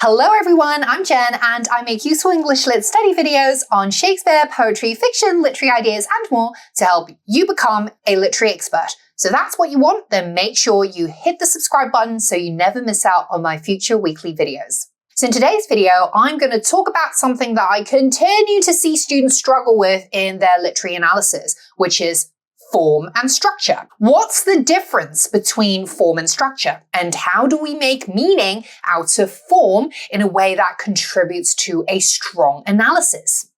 Hello everyone, I'm Jen and I make useful English Lit study videos on Shakespeare, poetry, fiction, literary ideas and more to help you become a literary expert. So that's what you want, then make sure you hit the subscribe button so you never miss out on my future weekly videos. So in today's video, I'm going to talk about something that I continue to see students struggle with in their literary analysis, which is form and structure. What's the difference between form and structure? And how do we make meaning out of form in a way that contributes to a strong analysis?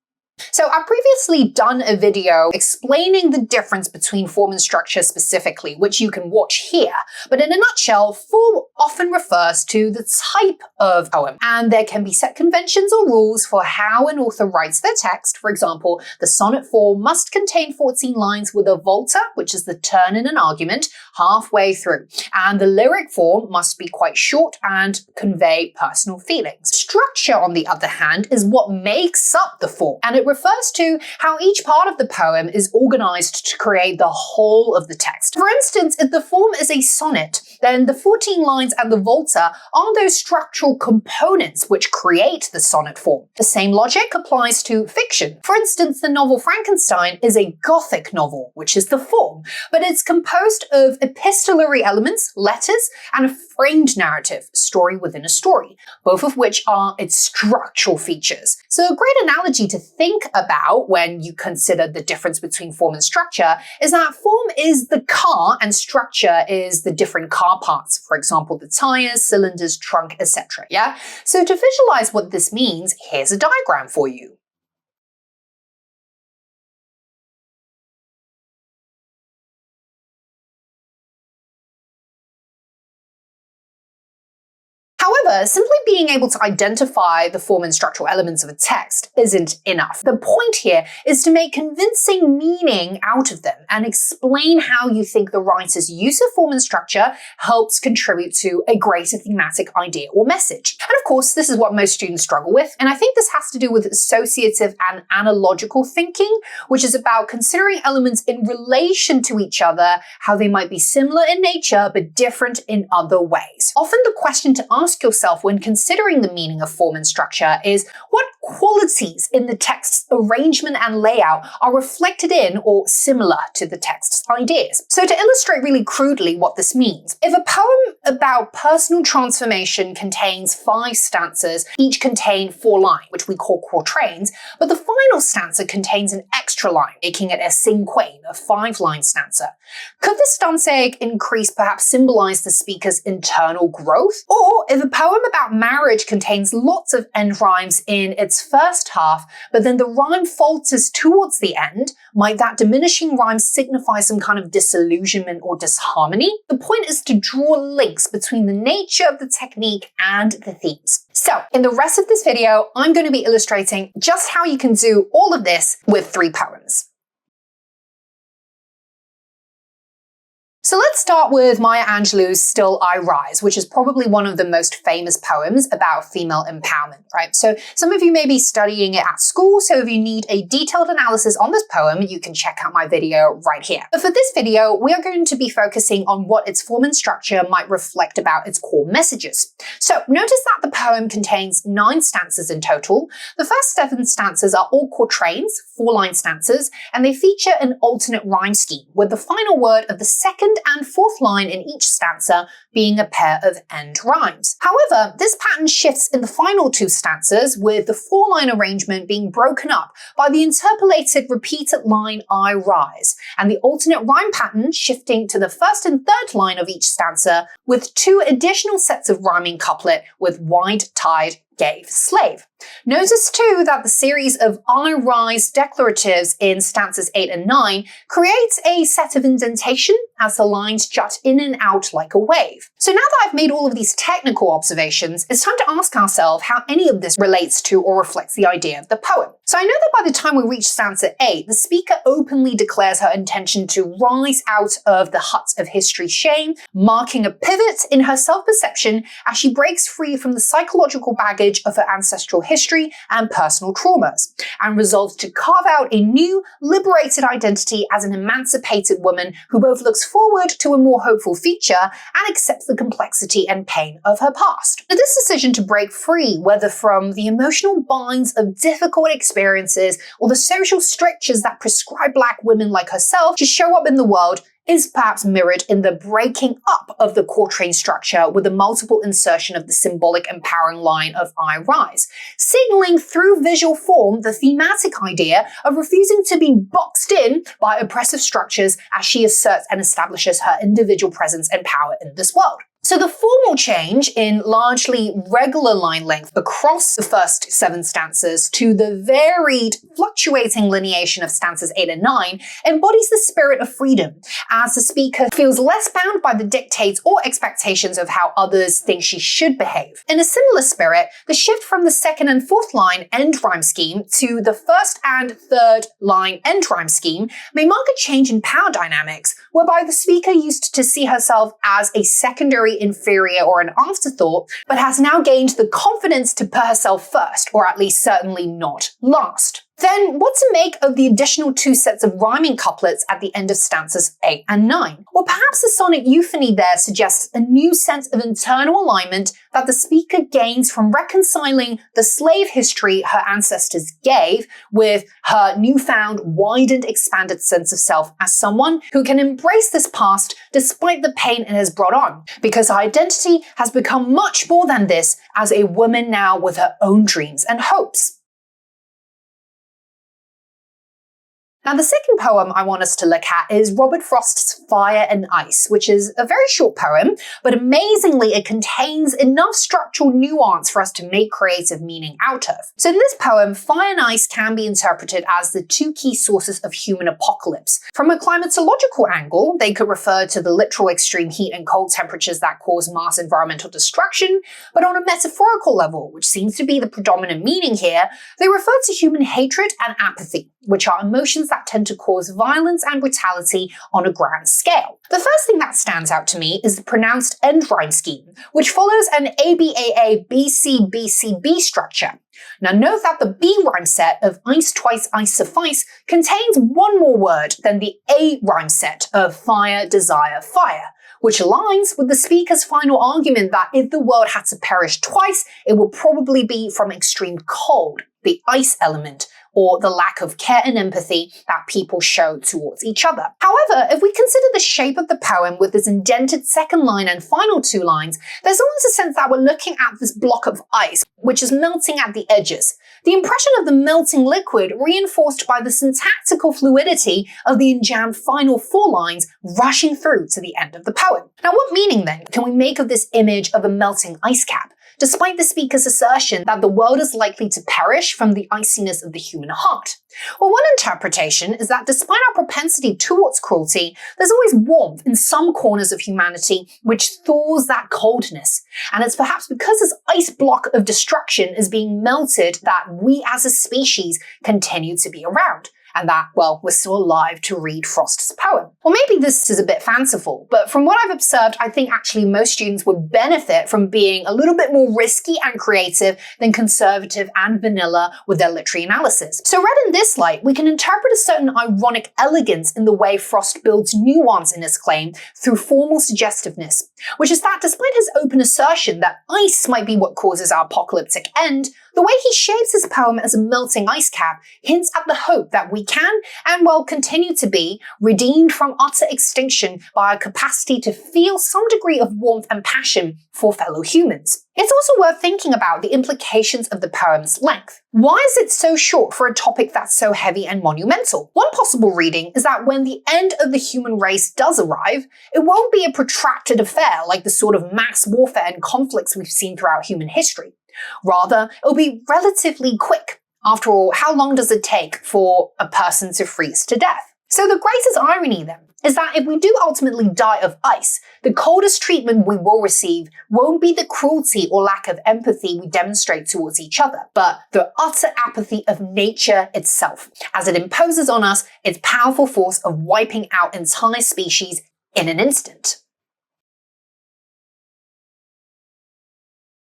So I've previously done a video explaining the difference between form and structure specifically, which you can watch here. But in a nutshell, form often refers to the type of poem, and there can be set conventions or rules for how an author writes their text. For example, the sonnet form must contain 14 lines with a volta, which is the turn in an argument, halfway through. And the lyric form must be quite short and convey personal feelings. Structure, on the other hand, is what makes up the form, and it refers to how each part of the poem is organized to create the whole of the text. For instance, if the form is a sonnet, then the 14 lines and the volta are those structural components which create the sonnet form. The same logic applies to fiction. For instance, the novel Frankenstein is a Gothic novel, which is the form, but it's composed of epistolary elements, letters, and a framed narrative, story within a story, both of which are its structural features. So a great analogy to think about when you consider the difference between form and structure is that form is the car and structure is the different car parts. For example, the tires, cylinders, trunk, etc. Yeah? So to visualize what this means, here's a diagram for you. However, simply being able to identify the form and structural elements of a text isn't enough. The point here is to make convincing meaning out of them and explain how you think the writer's use of form and structure helps contribute to a greater thematic idea or message. And of course, this is what most students struggle with, and I think this has to do with associative and analogical thinking, which is about considering elements in relation to each other, how they might be similar in nature but different in other ways. Often the question to ask yourself when considering the meaning of form and structure is what qualities in the text's arrangement and layout are reflected in or similar to the text's ideas. So to illustrate really crudely what this means, if a poem about personal transformation contains 5 stanzas, each contain 4 lines, which we call quatrains, but the final stanza contains an extra line, making it a cinquain, a 5-line stanza. Could the stanza increase perhaps symbolize the speaker's internal growth? Or if a poem about marriage contains lots of end rhymes in its first half, but then the rhyme falters towards the end, might that diminishing rhyme signify some kind of disillusionment or disharmony? The point is to draw links between the nature of the technique and the themes. So in the rest of this video, I'm going to be illustrating just how you can do all of this with 3 poems. So let's start with Maya Angelou's Still I Rise, which is probably one of the most famous poems about female empowerment, right? So some of you may be studying it at school, so if you need a detailed analysis on this poem, you can check out my video right here. But for this video, we are going to be focusing on what its form and structure might reflect about its core messages. So notice that the poem contains 9 stanzas in total. The first 7 stanzas are all quatrains, 4-line stanzas, and they feature an alternate rhyme scheme, with the final word of the second and 4th line in each stanza being a pair of end rhymes. However, this pattern shifts in the final 2 stanzas, with the 4-line arrangement being broken up by the interpolated repeated line I rise, and the alternate rhyme pattern shifting to the 1st and 3rd line of each stanza, with 2 additional sets of rhyming couplet with wide tide gave slave. Notice too that the series of I rise declaratives in stanzas 8 and 9 creates a set of indentation as the lines jut in and out like a wave. So now that I've made all of these technical observations, it's time to ask ourselves how any of this relates to or reflects the idea of the poem. So I know that by the time we reach stanza 8, the speaker openly declares her intention to rise out of the hut of history's shame, marking a pivot in her self-perception as she breaks free from the psychological baggage of her ancestral history and personal traumas, and resolves to carve out a new, liberated identity as an emancipated woman who both looks forward to a more hopeful future and accepts the complexity and pain of her past. Now, this decision to break free, whether from the emotional binds of difficult experiences or the social strictures that prescribe Black women like herself to show up in the world, is perhaps mirrored in the breaking up of the quatrain structure with the multiple insertion of the symbolic empowering line of I rise, signaling through visual form the thematic idea of refusing to be boxed in by oppressive structures as she asserts and establishes her individual presence and power in this world. So the formal change in largely regular line length across the first 7 stanzas to the varied, fluctuating lineation of stanzas 8 and 9 embodies the spirit of freedom, as the speaker feels less bound by the dictates or expectations of how others think she should behave. In a similar spirit, the shift from the 2nd and 4th line end rhyme scheme to the 1st and 3rd line end rhyme scheme may mark a change in power dynamics, whereby the speaker used to see herself as a secondary inferior or an afterthought, but has now gained the confidence to put herself first, or at least certainly not last. Then, what to make of the additional 2 sets of rhyming couplets at the end of stanzas 8 and 9? Or perhaps the sonic euphony there suggests a new sense of internal alignment that the speaker gains from reconciling the slave history her ancestors gave with her newfound, widened, expanded sense of self as someone who can embrace this past despite the pain it has brought on, because her identity has become much more than this as a woman now with her own dreams and hopes. Now, the second poem I want us to look at is Robert Frost's Fire and Ice, which is a very short poem, but amazingly it contains enough structural nuance for us to make creative meaning out of. So in this poem, fire and ice can be interpreted as the 2 key sources of human apocalypse. From a climatological angle, they could refer to the literal extreme heat and cold temperatures that cause mass environmental destruction, but on a metaphorical level, which seems to be the predominant meaning here, they refer to human hatred and apathy, which are emotions that tend to cause violence and brutality on a grand scale. The first thing that stands out to me is the pronounced end rhyme scheme, which follows an ABAA-BC-BCB structure. Now note that the B rhyme set of ice twice ice suffice contains one more word than the A rhyme set of fire, desire, fire, which aligns with the speaker's final argument that if the world had to perish twice, it would probably be from extreme cold, the ice element, or the lack of care and empathy that people show towards each other. However, if we consider the shape of the poem with its indented second line and final 2 lines, there's almost a sense that we're looking at this block of ice, which is melting at the edges. The impression of the melting liquid reinforced by the syntactical fluidity of the enjambed final 4 lines rushing through to the end of the poem. Now, what meaning then can we make of this image of a melting ice cap, despite the speaker's assertion that the world is likely to perish from the iciness of the human heart? Well, one interpretation is that despite our propensity towards cruelty, there's always warmth in some corners of humanity which thaws that coldness. And it's perhaps because this ice block of destruction is being melted that we as a species continue to be around. And that, well, we're still alive to read Frost's poem. Or maybe this is a bit fanciful, but from what I've observed, I think actually most students would benefit from being a little bit more risky and creative than conservative and vanilla with their literary analysis. So read in this light, we can interpret a certain ironic elegance in the way Frost builds nuance in his claim through formal suggestiveness, which is that despite his open assertion that ice might be what causes our apocalyptic end, the way he shapes his poem as a melting ice cap hints at the hope that we can, and will continue to be, redeemed from utter extinction by our capacity to feel some degree of warmth and passion for fellow humans. It's also worth thinking about the implications of the poem's length. Why is it so short for a topic that's so heavy and monumental? One possible reading is that when the end of the human race does arrive, it won't be a protracted affair like the sort of mass warfare and conflicts we've seen throughout human history. Rather, it'll be relatively quick. After all, how long does it take for a person to freeze to death? So the greatest irony then is that if we do ultimately die of ice, the coldest treatment we will receive won't be the cruelty or lack of empathy we demonstrate towards each other, but the utter apathy of nature itself, as it imposes on us its powerful force of wiping out entire species in an instant.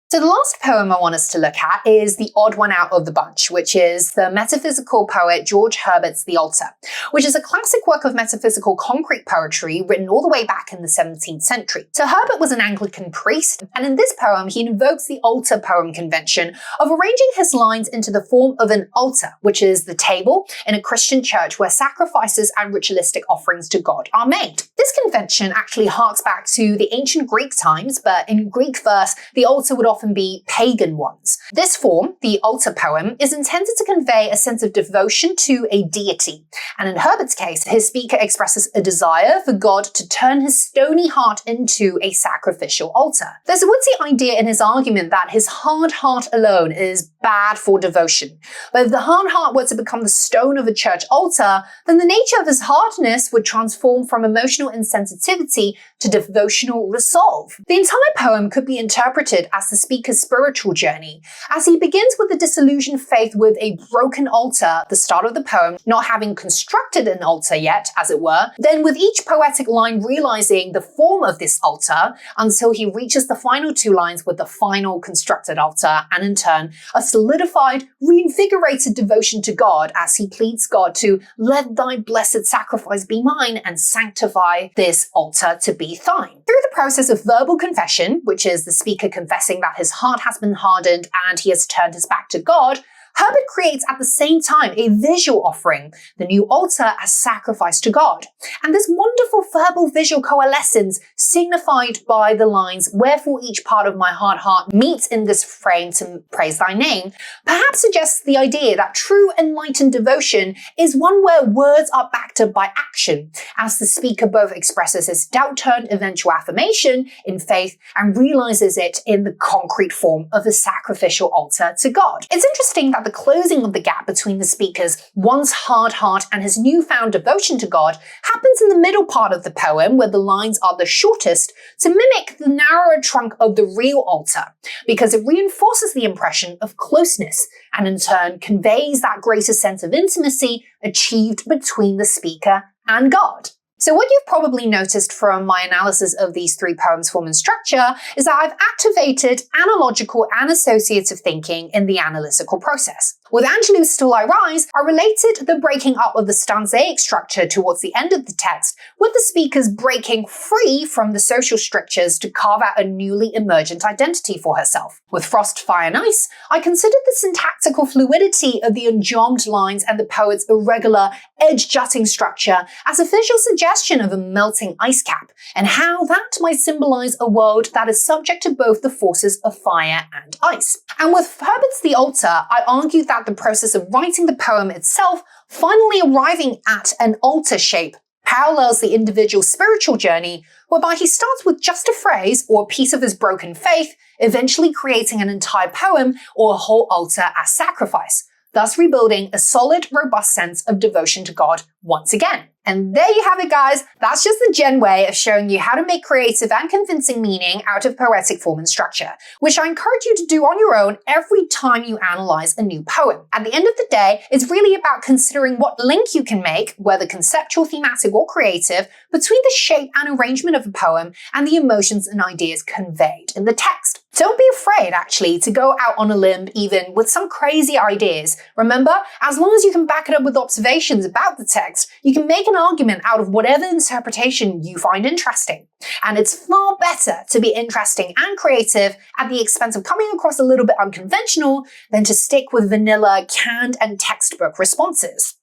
So the last poem I want us to look at is the odd one out of the bunch, which is the metaphysical poet George Herbert's The Altar, which is a classic work of metaphysical concrete poetry written all the way back in the 17th century. So Herbert was an Anglican priest, and in this poem he invokes the altar poem convention of arranging his lines into the form of an altar, which is the table in a Christian church where sacrifices and ritualistic offerings to God are made. This convention actually harks back to the ancient Greek times, but in Greek verse, the altar would often be pagan ones. This form, the altar poem, is intended to convey a sense of devotion to a deity. And in Herbert's case, his speaker expresses a desire for God to turn his stony heart into a sacrificial altar. There's a woodsy idea in his argument that his hard heart alone is bad for devotion. But if the hard heart were to become the stone of a church altar, then the nature of his hardness would transform from emotional insensitivity to devotional resolve. The entire poem could be interpreted as the speaker's spiritual journey, as he begins with a disillusioned faith with a broken altar, the start of the poem, not having constructed an altar yet, as it were, then with each poetic line realizing the form of this altar until he reaches the final two lines with the final constructed altar, and in turn, a solidified, reinvigorated devotion to God as he pleads God to let thy blessed sacrifice be mine and sanctify this altar to be thine. Through the process of verbal confession, which is the speaker confessing that his heart has been hardened and he has turned his back to God, Herbert creates at the same time a visual offering, the new altar as sacrifice to God. And this wonderful verbal visual coalescence, signified by the lines, wherefore each part of my hard heart meets in this frame to praise thy name, perhaps suggests the idea that true enlightened devotion is one where words are backed up by action, as the speaker both expresses his doubt-turned eventual affirmation in faith and realizes it in the concrete form of a sacrificial altar to God. It's interesting that the closing of the gap between the speaker's once hard heart and his newfound devotion to God happens in the middle part of the poem, where the lines are the shortest, to mimic the narrower trunk of the real altar, because it reinforces the impression of closeness and in turn conveys that greater sense of intimacy achieved between the speaker and God. So what you've probably noticed from my analysis of these three poems' form and structure is that I've activated analogical and associative thinking in the analytical process. With Angelou's Still I Rise, I related the breaking up of the stanzaic structure towards the end of the text with the speaker's breaking free from the social strictures to carve out a newly emergent identity for herself. With Frost, Fire and Ice, I considered the syntactical fluidity of the unjammed lines and the poet's irregular, edge-jutting structure as a visual suggestion of a melting ice cap, and how that might symbolize a world that is subject to both the forces of fire and ice. And with Herbert's The Altar, I argued that the process of writing the poem itself, finally arriving at an altar shape, parallels the individual's spiritual journey, whereby he starts with just a phrase or a piece of his broken faith, eventually creating an entire poem or a whole altar as sacrifice, thus rebuilding a solid, robust sense of devotion to God once again. And there you have it, guys. That's just the Jen way of showing you how to make creative and convincing meaning out of poetic form and structure, which I encourage you to do on your own every time you analyze a new poem. At the end of the day, it's really about considering what link you can make, whether conceptual, thematic, or creative, between the shape and arrangement of a poem and the emotions and ideas conveyed in the text. Don't be afraid, actually, to go out on a limb even with some crazy ideas. Remember, as long as you can back it up with observations about the text, you can make an argument out of whatever interpretation you find interesting. And it's far better to be interesting and creative at the expense of coming across a little bit unconventional than to stick with vanilla, canned and textbook responses.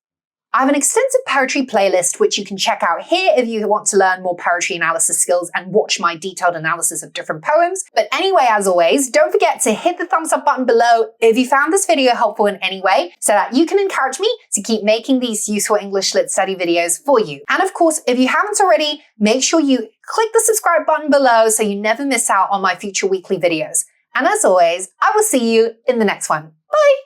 I have an extensive poetry playlist which you can check out here if you want to learn more poetry analysis skills and watch my detailed analysis of different poems. But anyway, as always, don't forget to hit the thumbs up button below if you found this video helpful in any way, so that you can encourage me to keep making these useful English Lit study videos for you. And of course, if you haven't already, make sure you click the subscribe button below so you never miss out on my future weekly videos. And as always, I will see you in the next one. Bye!